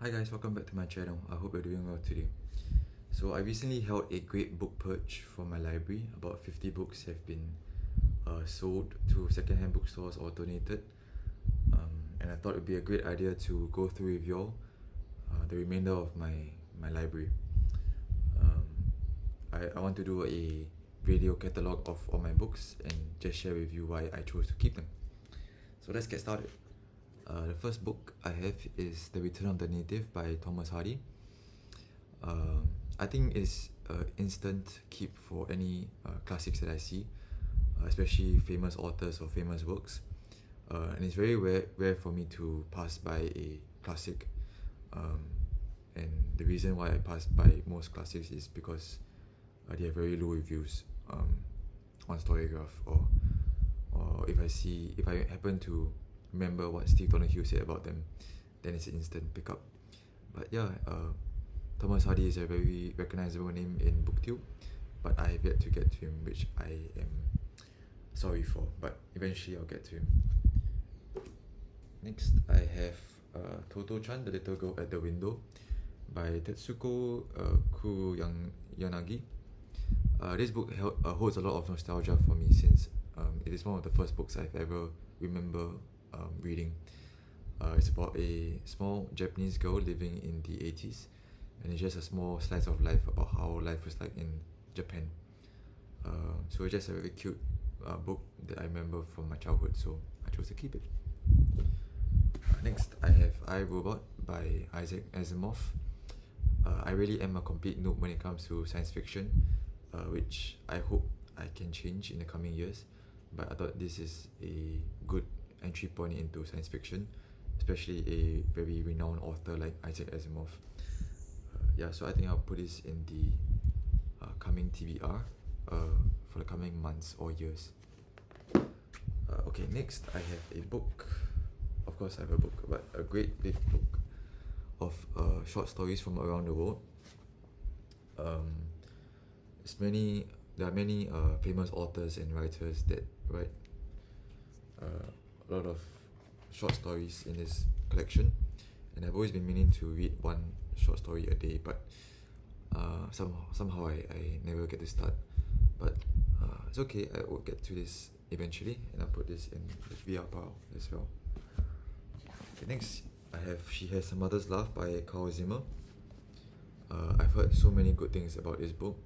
Hi guys, welcome back to my channel. I hope you're doing well today. So I recently held a great book purge from my library. About 50 books have been sold to secondhand bookstores or donated. And I thought it would be a great idea to go through with y'all the remainder of my library. I want to do a video catalog of all my books and just share with you why I chose to keep them. So let's get started. The first book I have is The Return of the Native by Thomas Hardy. I think it's an instant keep for any classics that I see, especially famous authors or famous works. And it's very rare for me to pass by a classic. And the reason why I pass by most classics is because they have very low reviews on Storygraph, or if I happen to remember what Steve Donahue said about them, then it's an instant pickup. But yeah, Thomas Hardy is a very recognizable name in BookTube, but I have yet to get to him, which I am sorry for, but eventually I'll get to him. Next, I have Toto-chan, The Little Girl at the Window by Tetsuko Kuroyanagi. This book holds a lot of nostalgia for me, since it is one of the first books I've ever remember reading. It's about a small Japanese girl living in the 80s, and it's just a small slice of life about how life was like in Japan. So it's just a very cute book that I remember from my childhood, so I chose to keep it. Next, I have I, Robot by Isaac Asimov. I really am a complete noob when it comes to science fiction, which I hope I can change in the coming years, but I thought this is a good entry point into science fiction, especially a very renowned author like Isaac Asimov. So I think I'll put this in the coming TBR for the coming months or years. Okay, next I have a book. Of course I have a book, but a great big book of short stories from around the world. There are many famous authors and writers that write a lot of short stories in this collection, and I've always been meaning to read one short story a day, but somehow I never get to start. But it's okay, I will get to this eventually, and I'll put this in the VR pile as well. Okay, next I have She Has a Mother's Love by Carl Zimmer. I've heard so many good things about this book.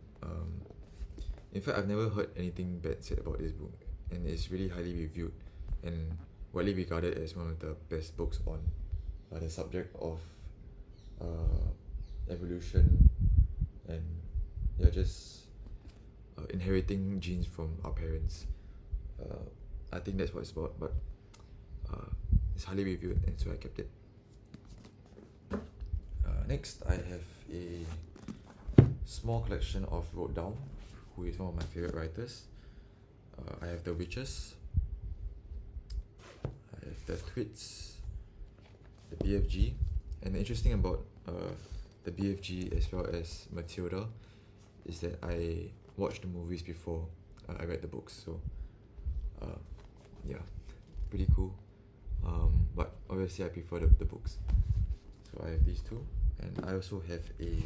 In fact, I've never heard anything bad said about this book, and it's really highly reviewed and widely regarded as one of the best books on the subject of evolution and just inheriting genes from our parents. I think that's what it's about, but it's highly reviewed, and so I kept it. Next, I have a small collection of Wrote Down, who is one of my favorite writers. I have The Witches, I have The Twits, the BFG, and the interesting about the BFG as well as Matilda is that I watched the movies before I read the books, so pretty cool. But obviously I prefer the books, so I have these two, and I also have a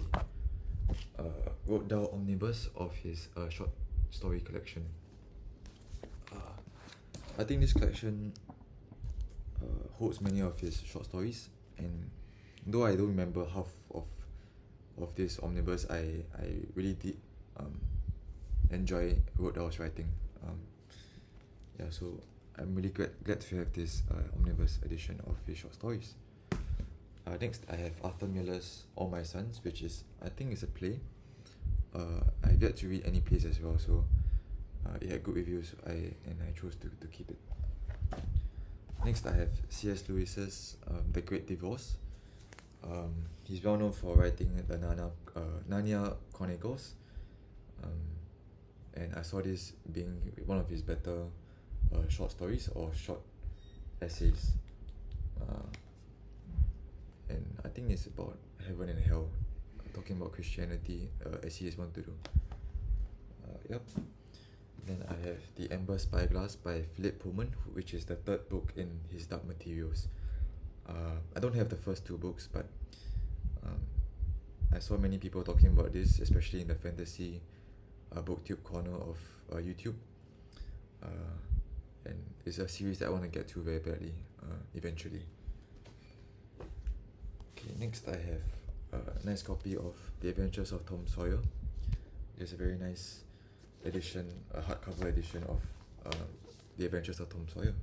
Wrote Down omnibus of his short story collection. I think this collection holds many of his short stories, and though I don't remember half of this omnibus, I really did enjoy Wrote Down's writing. So I'm really glad to have this omnibus edition of his short stories. Next, I have Arthur Miller's All My Sons, which is, I think it's a play. I've yet to read any plays as well, so it had good reviews, and I chose to keep it. Next, I have C.S. Lewis's The Great Divorce. He's well known for writing the Narnia Chronicles, and I saw this being one of his better short stories or short essays. And I think it's about heaven and hell, talking about Christianity as he is wont to do. Then I have The Amber Spyglass by Philip Pullman, which is the third book in his Dark Materials. I don't have the first two books, but Um, I saw many people talking about this, especially in the fantasy booktube corner of YouTube. And it's a series that I want to get to very badly eventually. Okay, next I have a nice copy of The Adventures of Tom Sawyer. It's a very nice edition, a hardcover edition of The Adventures of Tom Sawyer.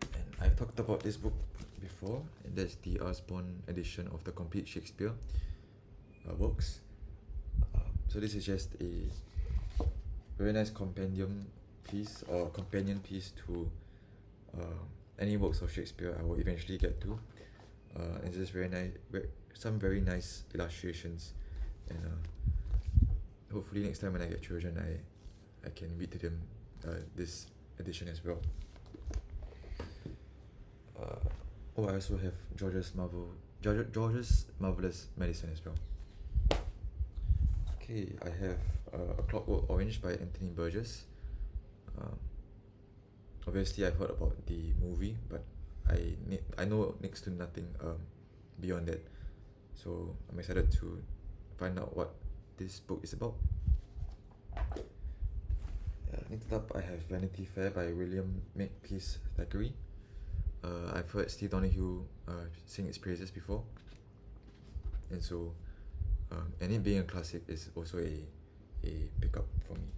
And I've talked about this book before, and that's the Osborne edition of the complete Shakespeare works. So this is just a very nice compendium piece or companion piece to any works of Shakespeare I will eventually get to. It's just very nice, some very nice illustrations, and hopefully next time when I get children, I can read to them this edition as well. I also have George's Marvelous Medicine as well. Okay, I have A Clockwork Orange by Anthony Burgess. Obviously I've heard about the movie, but I know next to nothing beyond that, so I'm excited to find out what this book is about. Next up I have Vanity Fair by William Makepeace Thackeray. I've heard Steve Donahue sing its praises before, and so and it being a classic is also a pickup for me.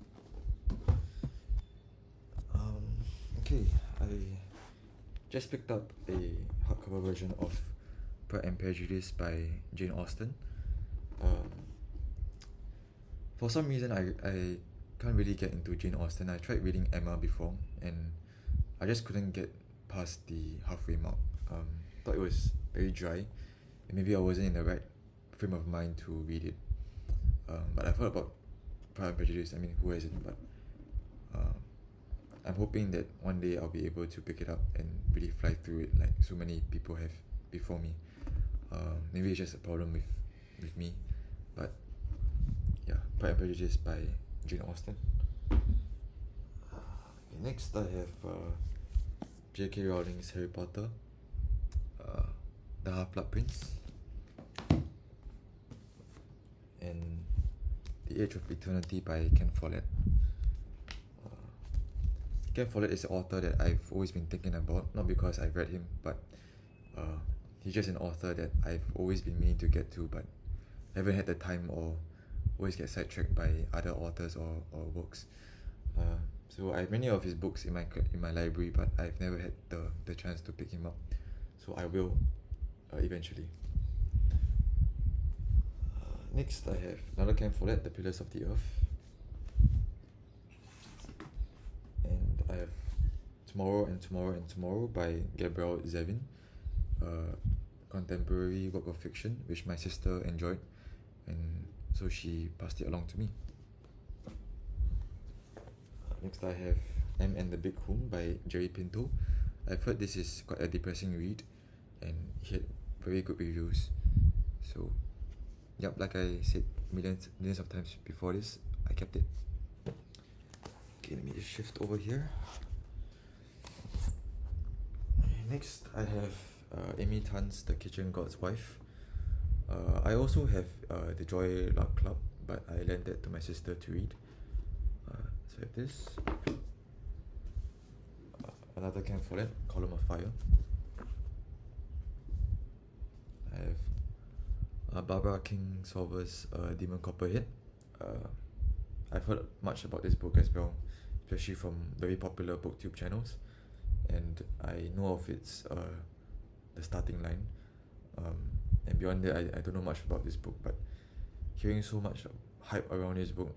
Okay, I just picked up a hardcover version of Pride and Prejudice by Jane Austen. For some reason I can't really get into Jane Austen. I tried reading Emma before, and I just couldn't get past the halfway mark. Thought it was very dry, and maybe I wasn't in the right frame of mind to read it. But I've heard about Pride and Prejudice. I mean, who hasn't? But I'm hoping that one day I'll be able to pick it up and really fly through it like so many people have before me. Maybe it's just a problem with me, but yeah, Pride and Prejudice by Jane Austen. Next I have J.K. Rowling's Harry Potter, The Half-Blood Prince, and The Age of Eternity by Ken Follett. Ken Follett is an author that I've always been thinking about, not because I've read him, but he's just an author that I've always been meaning to get to, but haven't had the time, or always get sidetracked by other authors or works. So I have many of his books in my library, but I've never had the chance to pick him up. So I will eventually. Next I have another Ken Follett, The Pillars of the Earth. And I have Tomorrow and Tomorrow and Tomorrow by Gabrielle Zevin, contemporary work of fiction which my sister enjoyed, and so she passed it along to me. Next I have M and the Big Home by Jerry Pinto. I've heard this is quite a depressing read, and he had very good reviews. So yep, like I said millions of times before this, I kept it. Okay, let me just shift over here. Next I have Amy Tan's The Kitchen God's Wife. I also have The Joy Luck Club, but I lent that to my sister to read. So I have this. Another Ken Follett, Column of Fire. I have Barbara Kingsolver's Demon Copperhead. I've heard much about this book as well, especially from very popular booktube channels, and I know of its the starting line, and beyond that I don't know much about this book, but hearing so much hype around this book,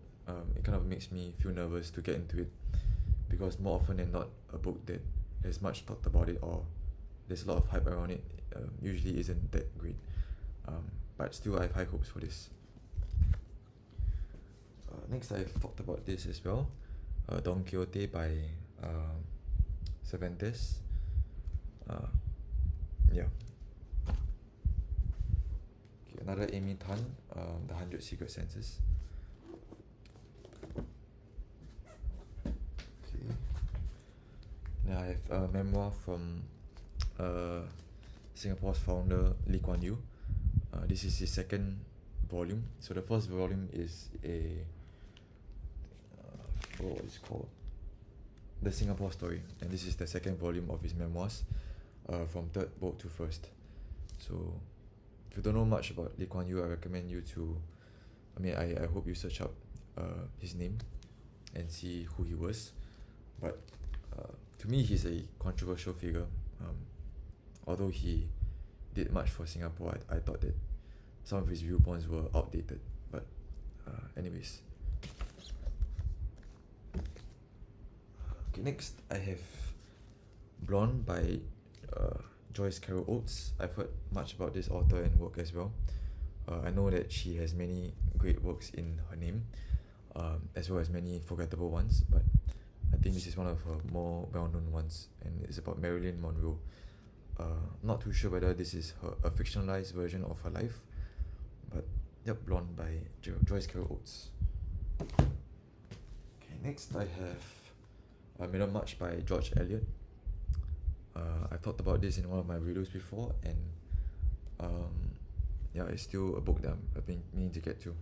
it kind of makes me feel nervous to get into it, because more often than not, a book that has much talked about it or there's a lot of hype around it usually isn't that great, but still I have high hopes for this. Next I've talked about this as well, Don Quixote by Cervantes. Yeah. Okay, another Amy Tan, The 100 Secret Senses. Okay. Now I have a memoir from Singapore's founder Lee Kuan Yew, This is his second volume. So the first volume is what is called The Singapore Story, and this is the second volume of his memoirs, from third book to first. So if you don't know much about Lee Kuan Yew, I recommend you to, I hope you search out his name and see who he was. But to me, he's a controversial figure. Although he did much for Singapore, I thought that some of his viewpoints were outdated. But anyways. Okay, next I have Blonde by Joyce Carol Oates. I've heard much about this author and work as well. I know that she has many great works in her name, as well as many forgettable ones, but I think this is one of her more well-known ones, and it's about Marilyn Monroe. Not too sure whether this is a fictionalized version of her life, but yep, Blonde by Joyce Carol Oates. Okay, next I have Middlemarch by George Eliot. I've talked about this in one of my videos before, and yeah, it's still a book that I've been meaning to get to.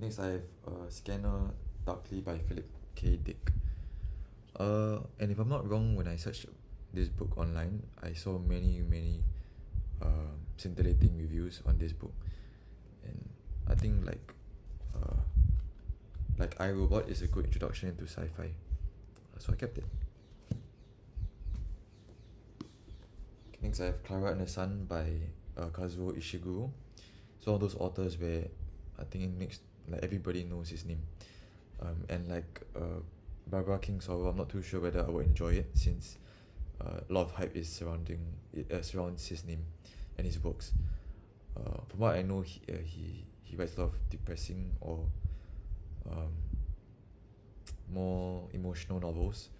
Next I have Scanner Darkly by Philip K. Dick. And if I'm not wrong, when I searched this book online, I saw many scintillating reviews on this book, and I think like I, Robot is a good introduction into sci-fi, so I kept it. Next I have Clara and the Sun by Kazuo Ishiguro. It's one of those authors where I think it makes like everybody knows his name, and like Barbara King's Sorrow, I'm not too sure whether I will enjoy it, since a lot of hype is surrounds his name and his books. From what I know, he writes a lot of depressing or more emotional novels,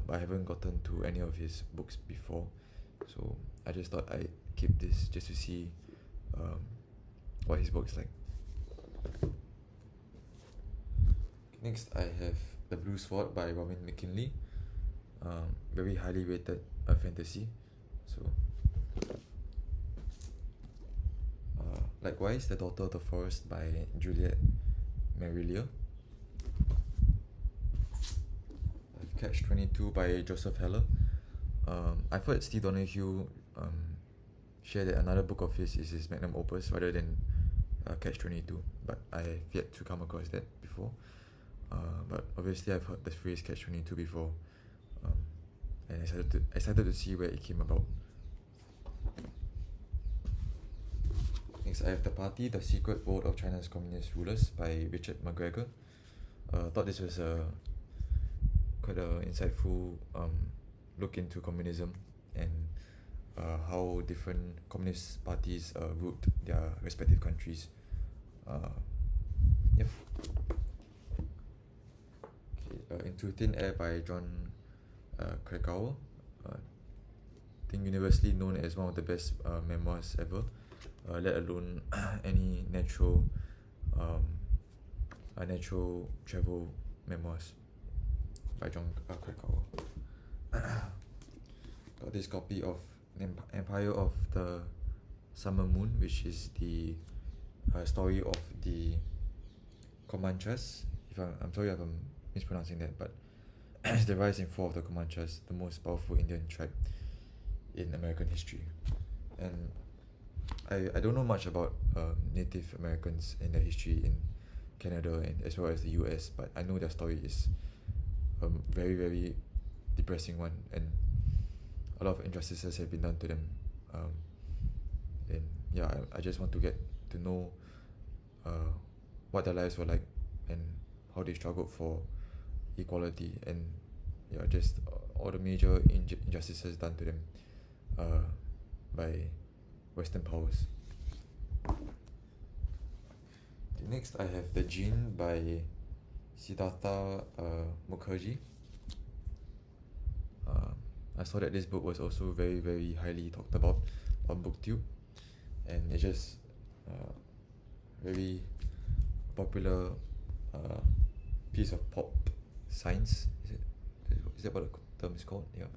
but I haven't gotten to any of his books before, so I just thought I'd keep this just to see what his book's like. Next I have The Blue Sword by Robin McKinley. Very highly rated fantasy. So likewise, The Daughter of the Forest by Juliet Marillier. Catch-22 by Joseph Heller. I've heard Steve Donahue share that another book of his is his magnum opus rather than Catch-22, but I have yet to come across that before. But obviously I've heard the phrase Catch-22 before, and excited to see where it came about. Next I have The Party, The Secret World of China's Communist Rulers by Richard McGregor. Thought this was quite an insightful look into communism and how different communist parties ruled their respective countries. Yep. Okay, Into Thin Air by John Krakauer. I think universally known as one of the best memoirs ever, let alone any natural travel memoirs by John Krakauer. Got this copy of Empire of the Summer Moon, which is the story of the Comanches. I'm sorry if I'm mispronouncing that, but it's the rise and fall of the Comanches, the most powerful Indian tribe in American history. And I don't know much about Native Americans and their history in Canada and as well as the US, but I know their story is a very depressing one, and a lot of injustices have been done to them, and yeah, I just want to get to know what their lives were like and how they struggled for equality, and yeah, just all the major injustices done to them by Western powers. Next I have The Gene by Siddhartha Mukherjee. I saw that this book was also very highly talked about on BookTube, and it's just very popular piece of pop science. Is that what the term is called? Yeah.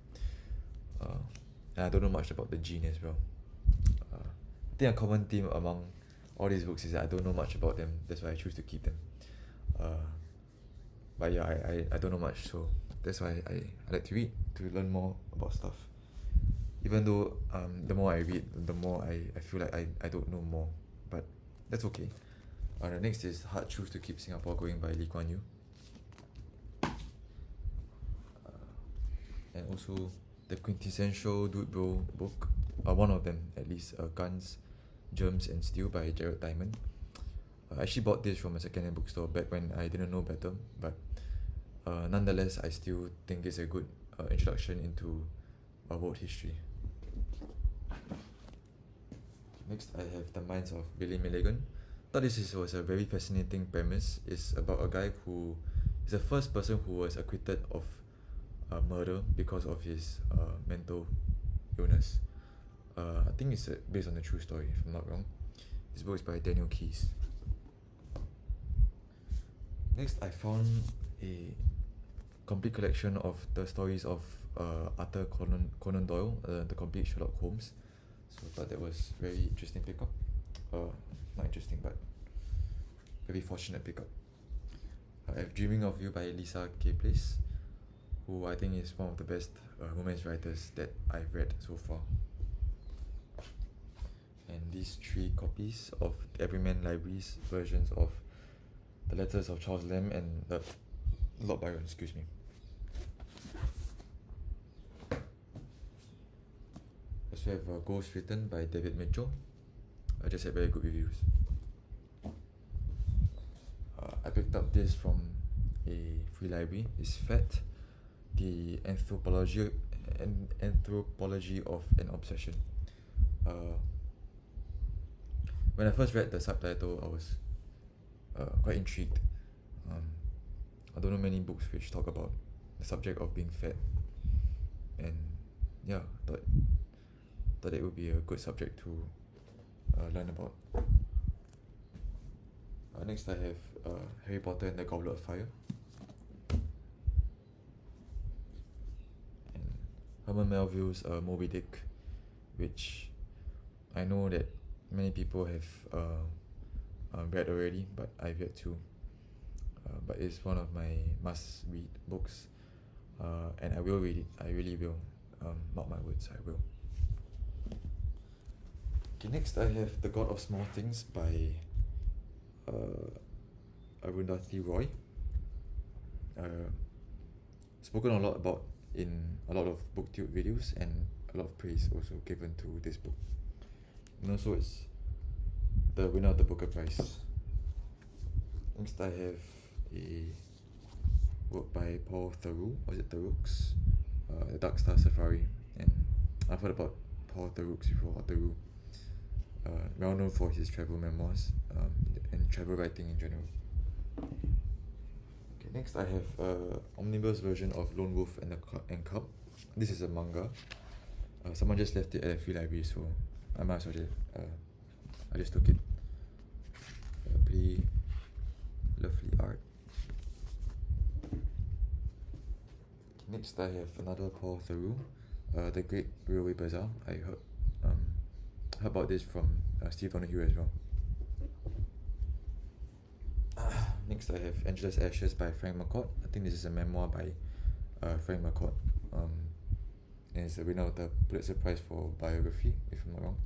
and I don't know much about the gene as well. I think a common theme among all these books is that I don't know much about them. That's why I choose to keep them. But yeah, I don't know much, so that's why I like to read, to learn more about stuff. Even though the more I read, the more I feel like I don't know more, but that's okay. The next is Hard Truths to Keep Singapore Going by Lee Kuan Yew. And also the quintessential Dude Bro book, one of them at least, Guns, Germs and Steel by Jared Diamond. I actually bought this from a second-hand bookstore back when I didn't know better, but nonetheless, I still think it's a good introduction into world history. Next, I have The Minds of Billy Milligan. I thought this was a very fascinating premise. It's about a guy who is the first person who was acquitted of murder because of his mental illness. I think it's based on a true story, if I'm not wrong. This book is by Daniel Keyes. Next, I found a complete collection of the stories of Arthur Conan Doyle, the complete Sherlock Holmes. So I thought that was very interesting pickup. Not interesting, but very fortunate pickup. I have Dreaming of You by Lisa K. Place, who I think is one of the best romance writers that I've read so far. And these 3 copies of the Everyman Library's versions of The Letters of Charles Lamb and Lord Byron, excuse me. I also have Ghost Written by David Mitchell. I just had very good reviews. I picked up this from a free library. It's Fat, the Anthropology of an Obsession. When I first read the subtitle, I was quite intrigued. I don't know many books which talk about the subject of being fat, and yeah, thought it would be a good subject to learn about. Next, I have Harry Potter and the Goblet of Fire, and Herman Melville's Moby Dick, which I know that many people have read already, but I've yet to. But it's one of my must-read books, and I will read it. I really will. Mark my words, I will. Okay, next I have The God of Small Things by Arundhati Roy. Spoken a lot about in a lot of booktube videos, and a lot of praise also given to this book. And also it's the winner of the Booker Prize. Next I have a work by Paul Theroux, was it Theroux? The Dark Star Safari, and I've heard about Paul Theroux before, Theroux. Well known for his travel memoirs and travel writing in general. Okay, next I have omnibus version of Lone Wolf and Cub. This is a manga. Someone just left it at a free library, so I might as well I just took it. Pretty lovely art. Next I have another Paul Theroux, The Great Railway Bazaar. I heard about this from Steve Donahue as well. Next I have Angela's Ashes by Frank McCourt. I think this is a memoir by Frank McCourt, and it's the winner of the Pulitzer Prize for biography, if I'm not wrong.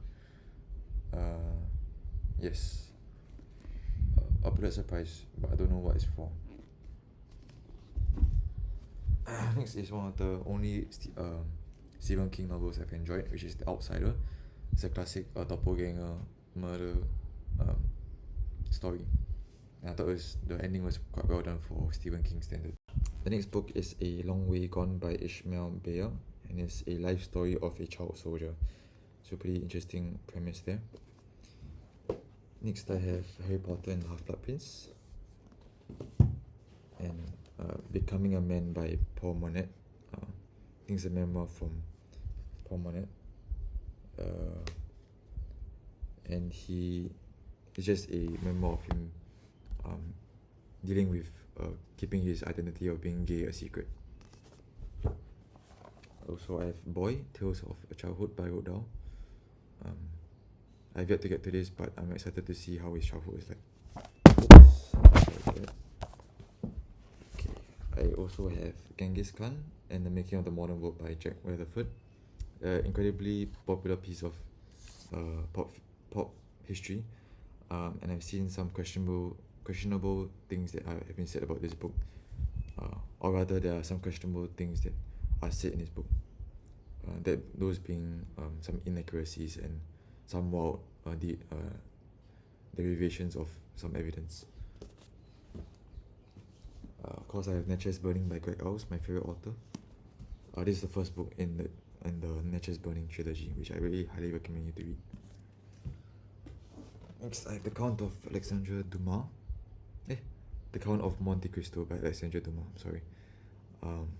Yes, a Pulitzer Prize, but I don't know what it's for. Next is one of the only Stephen King novels I've enjoyed, which is The Outsider. It's a classic doppelganger murder story. And I thought the ending was quite well done for Stephen King standard. The next book is A Long Way Gone by Ishmael Beyer, and it's a life story of a child soldier. So pretty interesting premise there. Next I have Harry Potter and the Half-Blood Prince, and Becoming a Man by Paul Monette. I think it's a memoir from Paul Monette. And it's just a memoir of him dealing with keeping his identity of being gay a secret. Also, I have Boy, Tales of a Childhood by Roald Dahl. I've yet to get to this, but I'm excited to see how his childhood is like. Oops, sorry for that. Okay, I also have Genghis Khan and the Making of the Modern World by Jack Weatherford. Incredibly popular piece of pop history, and I've seen some questionable things that have been said about this book, or rather there are some questionable things that are said in this book, that those being some inaccuracies and some wild derivations of some evidence. Of course, I have Natchez Burning by Greg Owls, my favorite author. This is the first book in the Natchez Burning trilogy, which I really highly recommend you to read. Next, I have The Count of Alexandre Dumas. The Count of Monte Cristo by Alexandre Dumas. I'm sorry,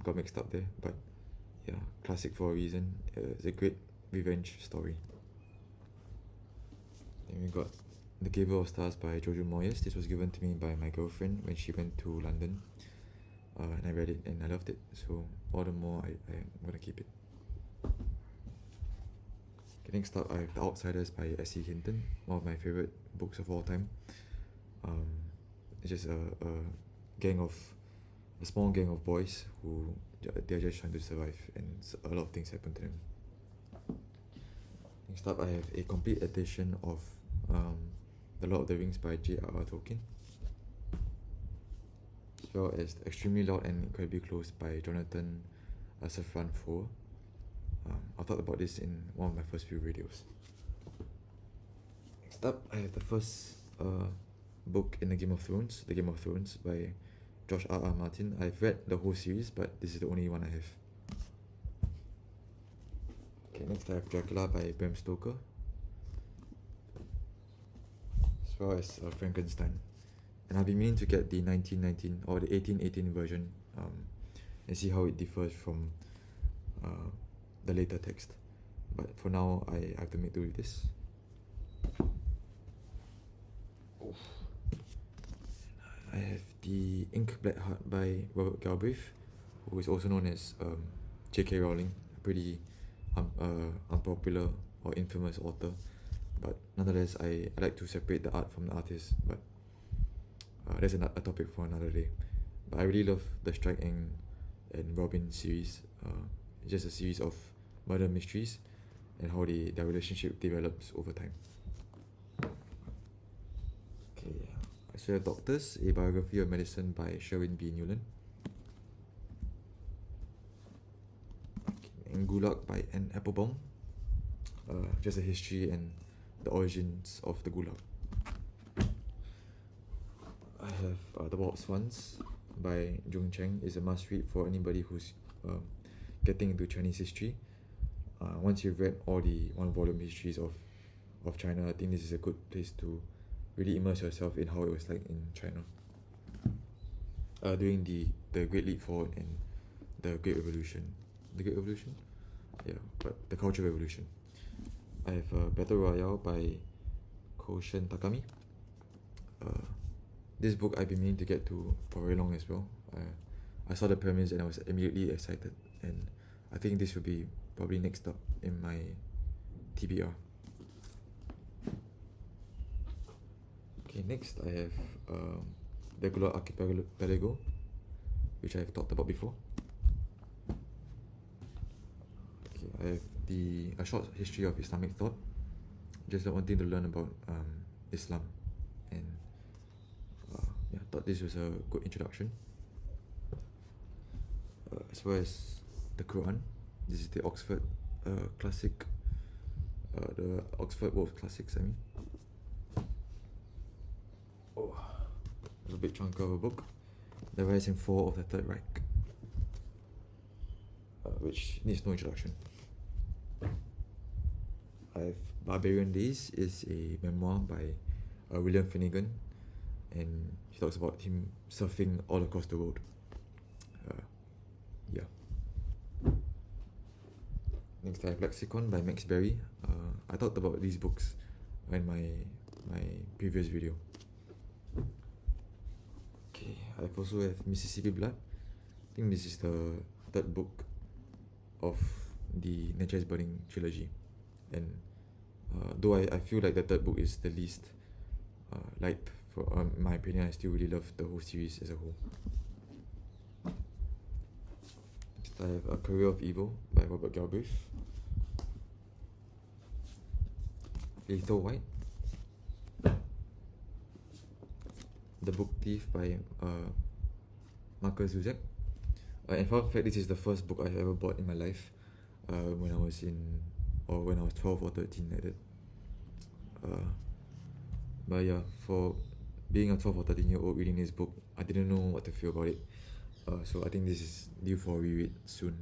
got mixed up there, but yeah, classic for a reason. It's a great revenge story. Then we got The Gable of Stars by Jojo Moyes. This was given to me by my girlfriend when she went to London, and I read it and I loved it, so all the more I'm gonna keep it. Okay, next up, I have The Outsiders by S.E. Hinton, one of my favorite books of all time. It's just a small gang of boys who they're just trying to survive, and a lot of things happen to them. Next up, I have a complete edition of The Lord of the Rings by J.R.R. Tolkien, as well as Extremely Loud and Incredibly Close by Jonathan Safran Foer. I'll talk about this in one of my first few videos. Next up, I have the first book in the Game of Thrones, The Game of Thrones by George R.R. Martin. I've read the whole series, but this is the only one I have. Okay, next I have Dracula by Bram Stoker, as well as Frankenstein. And I've been meaning to get the 1919 or the 1818 version, and see how it differs from the later text. But for now, I have to make do with this. I have The Ink Black Heart by Robert Galbraith, who is also known as J.K. Rowling, a pretty unpopular or infamous author. But nonetheless, I like to separate the art from the artist, but that's a topic for another day. But I really love the Strike and Robin series. It's just a series of murder mysteries and how their relationship develops over time. Okay, I still have Doctors, a biography of medicine by Sherwin B. Newland. Okay, and Gulag by Anne Applebaum, just a history and the origins of the Gulag. I have The Wild Swans by Jung Chang. Is a must read for anybody who's getting into Chinese history. Once you've read all the one-volume histories of China, I think this is a good place to really immerse yourself in how it was like in China during the Great Leap Forward and the Great Revolution. The Great Revolution? Yeah, but the Cultural Revolution. I have Battle Royale by Koshin Takami. This book I've been meaning to get to for very long as well. I saw the premise and I was immediately excited, and I think this will be probably next up in my TBR. Okay, next I have The Gulag Archipelago, which I've talked about before. Okay, I have a short history of Islamic thought, just wanting to learn about Islam, and yeah, thought this was a good introduction. As well as the Quran. This is the Oxford Classic, the Oxford World Classics, I mean. Oh, a big chunk of a book. The Rise and Fall of the Third Reich, which needs no introduction. I have Barbarian Days, is a memoir by William Finnegan, and he talks about him surfing all across the world. Yeah. Next I have Lexicon by Max Berry. I talked about these books in my previous video. Okay, I also have Mississippi Blood. I think this is the third book of the Nature is Burning trilogy, and though I feel like the third book is the least liked, for in my opinion, I still really love the whole series as a whole. Next, I have A Career of Evil by Robert Galbraith. Lethal White, The Book Thief by Marcus Zuzak. In fact, this is the first book I've ever bought in my life when I was 12 or 13 like that. But yeah, for being a 12 or 13-year-old reading this book, I didn't know what to feel about it. So I think this is due for a reread soon.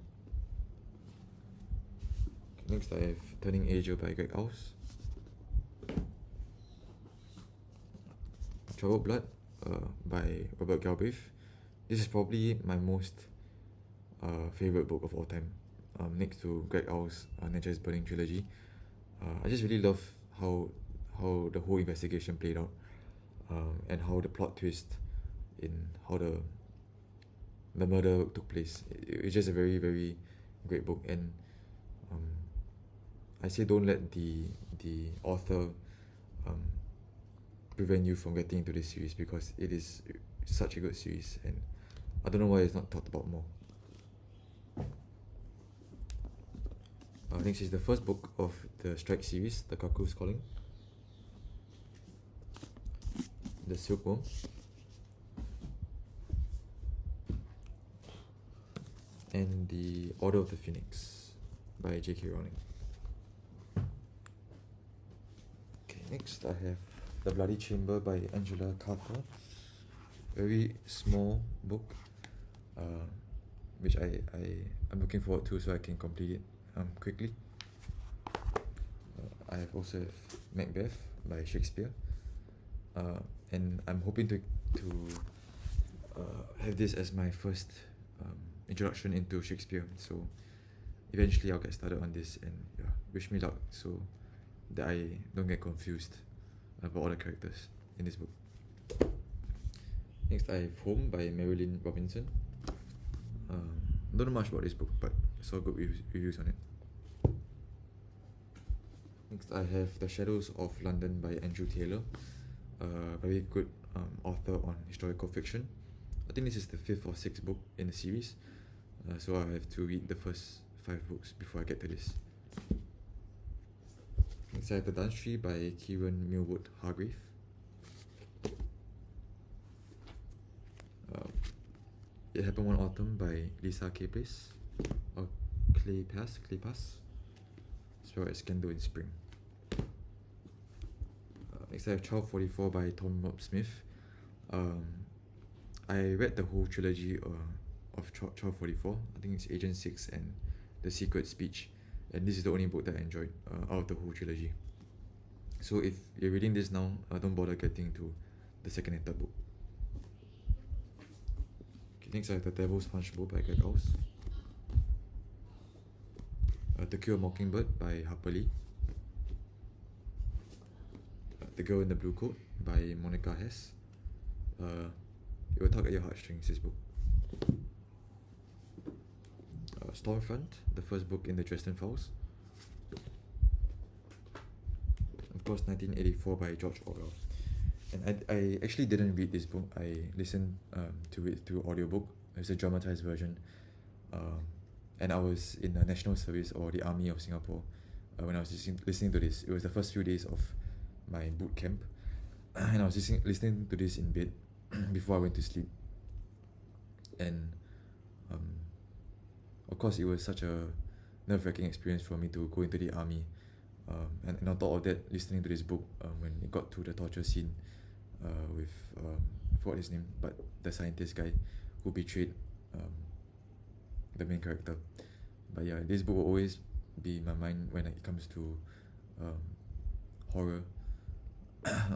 Next, I have Turning Asia by Greg House. Troubled Blood by Robert Galbraith. This is probably my most favorite book of all time, next to Greg Howe's Nature is Burning trilogy. I just really love how the whole investigation played out, and how the plot twist in how the murder took place. It's just a very, very great book, and I say don't let the author prevent you from getting into this series, because it is such a good series, and I don't know why it's not talked about more. Next is the first book of the Strike series, The Cuckoo's Calling, The Silkworm, and The Order of the Phoenix by J.K. Rowling. Okay, next I have The Bloody Chamber by Angela Carter. Very small book, which I'm looking forward to, so I can complete it quickly. I have also have Macbeth by Shakespeare, and I'm hoping to have this as my first introduction into Shakespeare. So eventually I'll get started on this, and yeah, wish me luck so that I don't get confused about all the characters in this book. Next, I have Home by Marilyn Robinson. Don't know much about this book, but saw good reviews on it. Next, I have The Shadows of London by Andrew Taylor. Very good author on historical fiction. I think this is the 5th or 6th book in the series, so I have to read the first 5 books before I get to this. Next, I have The Dance Tree by Kieran Millwood Hargrave. It Happened One Autumn by Lisa Kleypas, or Kleypas, spelled as Candle in Spring. Next, I have 1244 by Tom Rob Smith. I read the whole trilogy of 1244. I think it's Agent 6 and The Secret Speech, and this is the only book that I enjoyed out of the whole trilogy. So if you're reading this now, don't bother getting to the second and third book. Okay, next I have The Devil's Punchbowl by Greg House. To Kill a Mockingbird by Harper Lee. The Girl in the Blue Coat by Monica Hess. It will tug at your heartstrings, this book. Stormfront, the first book in the Dresden Files. Of course, 1984 by George Orwell. And I actually didn't read this book. I listened to it through audiobook. It's a dramatized version. And I was in the National Service, or the Army of Singapore, when I was listening to this. It was the first few days of my boot camp, and I was listening to this in bed before I went to sleep. And of course, it was such a nerve-wracking experience for me to go into the army. And on top of that, listening to this book, when it got to the torture scene with, I forgot his name, but the scientist guy who betrayed the main character. But yeah, this book will always be in my mind when it comes to horror,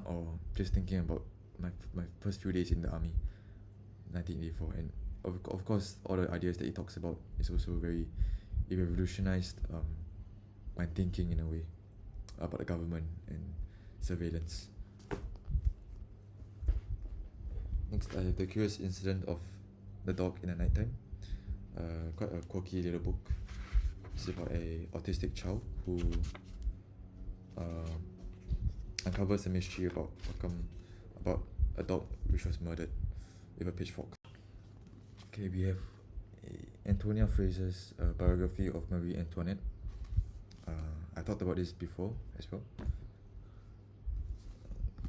or just thinking about my first few days in the army, 1984. And of course, all the ideas that he talks about is also it revolutionized my thinking in a way about the government and surveillance. Next, I have The Curious Incident of the Dog in the Nighttime. Quite a quirky little book. It's about a autistic child who uh, uncovers a mystery about a dog which was murdered with a pitchfork. Okay, we have Antonia Fraser's biography of Marie Antoinette. I talked about this before as well.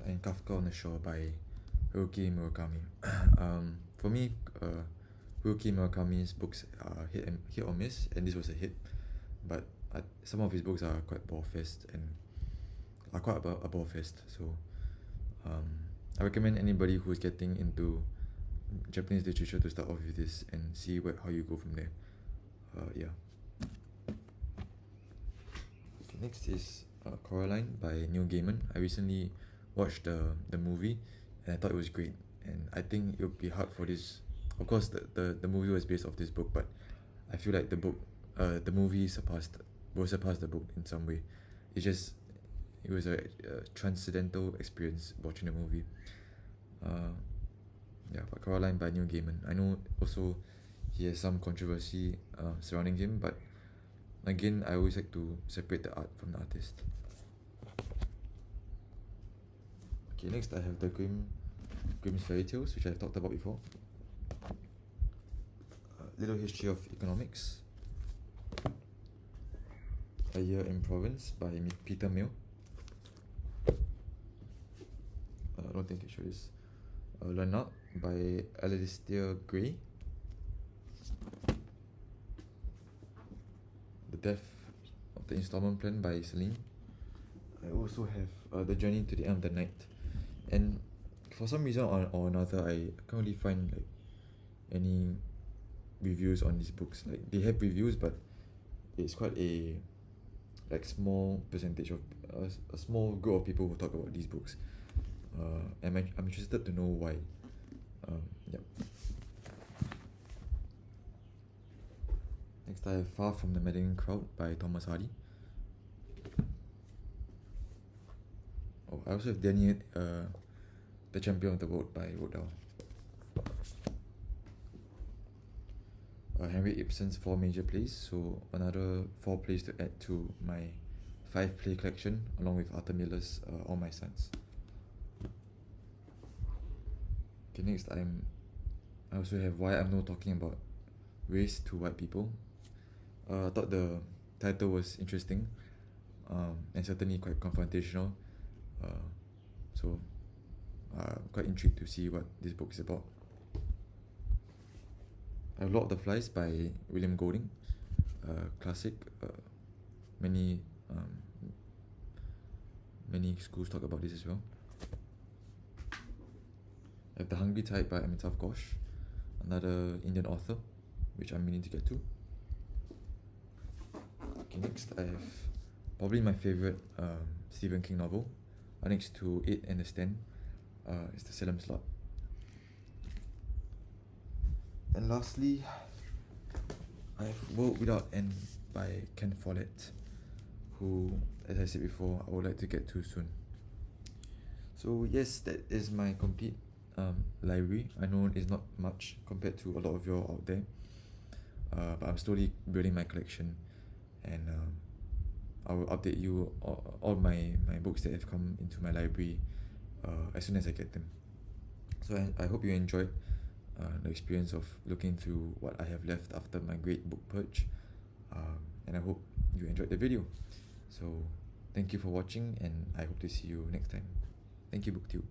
And Kafka on the Shore by Haruki Murakami. For me, Haruki Murakami's books are hit or miss, and this was a hit. But some of his books are quite bore-faced and are quite a bore-faced. So I recommend anybody who's getting into Japanese literature to start off with this and see how you go from there. Yeah. Okay, next is Coraline by Neil Gaiman. I recently watched the movie and I thought it was great, and I think it would be hard for this. Of course, the movie was based off this book, but I feel like the movie will surpass the book in some way. It was a transcendental experience watching the movie. Yeah, but Coraline by Neil Gaiman. I know also he has some controversy surrounding him, but again, I always like to separate the art from the artist. Okay, next I have the Grimm's Fairy Tales, which I've talked about before. Little History of Economics. A Year in Province by Peter Mill. I don't think I show this. Learn Out by Alistair Gray. The Death of the Installment Plan by Celine. I also have The Journey to the End of the Night. And for some reason or another, I can't really find like any reviews on these books. Like they have reviews, but it's quite a small percentage of a small group of people who talk about these books. I'm interested to know why. Yep. Next I have Far From the Madding Crowd by Thomas Hardy. Oh, I also have Danny, The Champion of the World by Roald Dahl. Henry Ibsen's 4 major plays, so another 4 plays to add to my 5 play collection, along with Arthur Miller's All My Sons. Okay, next I also have Why I'm Not Talking About Race to White People. I thought the title was interesting, and certainly quite confrontational. So I'm quite intrigued to see what this book is about. I have Lord of the Flies by William Golding, classic. Many schools talk about this as well. I have The Hungry Tide by Amitav Ghosh, another Indian author, which I'm meaning to get to. Okay, next I have probably my favorite Stephen King novel, next to It and The Stand, is The Salem Slot. And lastly, I have World Without End by Ken Follett, who, as I said before, I would like to get to soon. So yes, that is my complete library. I know it's not much compared to a lot of you all out there, but I'm slowly building my collection, and I will update you all my books that have come into my library as soon as I get them. So I hope you enjoyed the experience of looking through what I have left after my great book purge, and I hope you enjoyed the video. So thank you for watching, and I hope to see you next time. Thank you, BookTube.